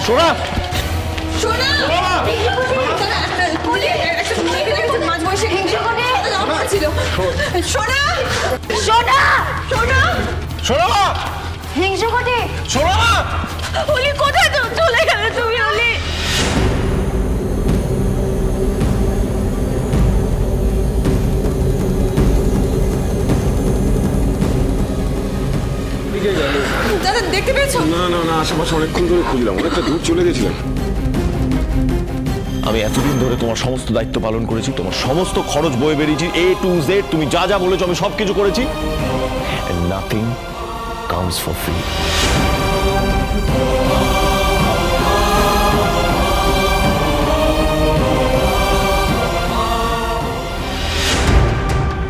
সোনা সোনা সোনা সোনা সোনা সোনা হিংসুকুটি সোনা অলি কোথায় চলে গেলে তুমি অলি? দাদা দেখতে পেয়েছো? না না না, আশেপাশে অনেকক্ষণ ধরে খুঁজলাম, অনেকটা দূর চলে গেছিলাম। আমি এতদিন ধরে তোমার সমস্ত দায়িত্ব পালন করেছি, তোমার সমস্ত খরচ বয়ে বেরিয়েছি, A to Z, তুমি যা যা বলেছো আমি সব কিছু করেছি। And nothing comes for free.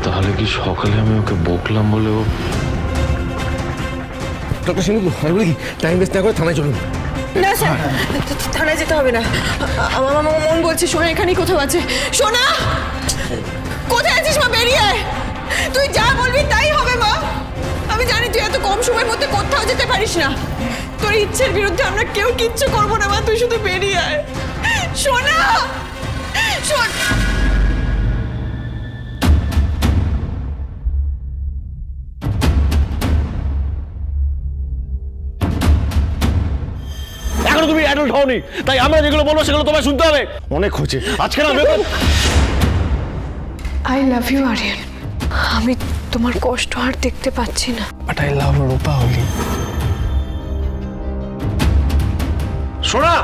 তাহলে কি সকালে আমি ওকে বকলাম বলে ও? ডক্টর সেনগুপ্ত, আমি বলি টাইম ওয়েস্ট না করে থানায় চলুন। না স্যার, থানায় যেতে হবে না। আমার মন বলছে সোনা এখানেই কোথাও আছে। সোনা কোথায় আছিস মা? বেরিয়ে আয়। তুই যা বলবি তাই হবে মা। আমি জানি তুই এত কম সময়ের মধ্যে কোথাও যেতে পারিস না। তোর ইচ্ছের বিরুদ্ধে আমরা কেউ কিচ্ছু করবো না মা, তুই শুধু বেরিয়ে আয়। সোনা সোনা এখনো তুমি অ্যাডাল্ট হওনি, তাই আমরা যেগুলো বলবো সেগুলো তোমায় শুনতে হবে। অনেক হয়েছে আজকে না। I love you Aryan. আমি তোমার কষ্ট আর দেখতে পাচ্ছি না। বাট আই লাভ রূপা অলি। সোনা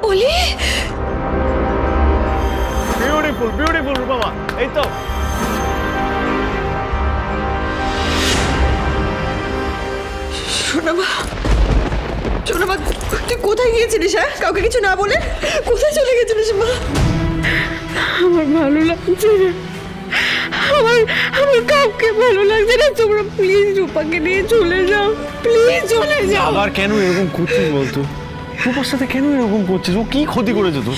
অলি বিউটিফুল বিউটিফুল রূপা, এই তো। সোনা মা, সোনা মা, তুই কোথায় গিয়েছিলিস? হ্যাঁ, কাউকে কিছু না বলে কোথায় চলে গেছিলিস মা? আমার ভালো লাগছে না, আমার আমার কাউকে ভালো লাগছে না। তোমরা প্লিজ রূপাকে নিয়ে চলে যাও, প্লিজ চলে যাও। আবার কেন এরকম করছিস বলতো? রূপার সাথে কেন এরকম করছিস? ও কি ক্ষতি করেছে তোর?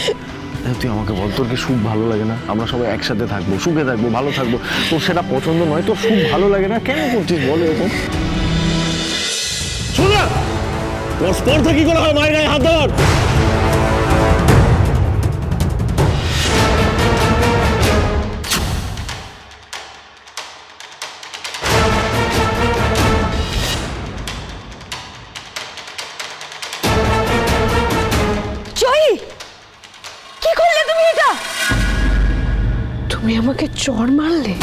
তুই আমাকে বল, তোর কি সুখ ভালো লাগে না? আমরা সবাই একসাথে থাকবো, সুখে থাকবো, ভালো থাকবো। তোর সেটা পছন্দ নয়, তোর সুখ ভালো লাগে না, কেন করছিস বল এরকম? শোনা, তোর স্পর্ধা কি করে হয় মায়ের গায়ে হাত দেওয়ার? জয়ী, কি করলে তুমি এটা? তুমি আমাকে চড় মারলে?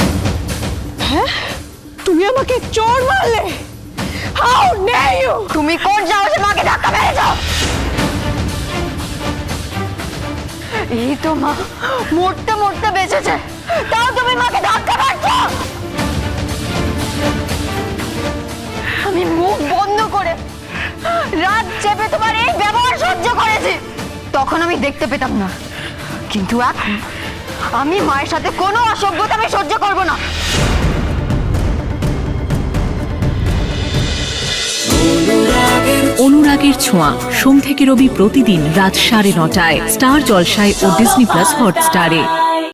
হ্যাঁ, তুমি আমাকে চোর মারলে? How dare you! তুমি কোন সাহসে মাকে ধাক্কা মেরেছো? এই তো মা মরতে মরতে বেঁচেছে, তাও তুমি মাকে ধাক্কা মারছো। আমি মুখ বন্ধ করে রাত চেপে তোমার এই ব্যবহার সহ্য করেছি। তখন আমি দেখতে পেতাম না, কিন্তু এখন আমি মায়ের সাথে কোনো অসভ্যতা আমি সহ্য করব না। অনুরাগের ছোঁয়া সোম থেকে রবি প্রতিদিন রাত 9:30টায় স্টার জলসায় ও ডিজনি প্লাস হটস্টারে।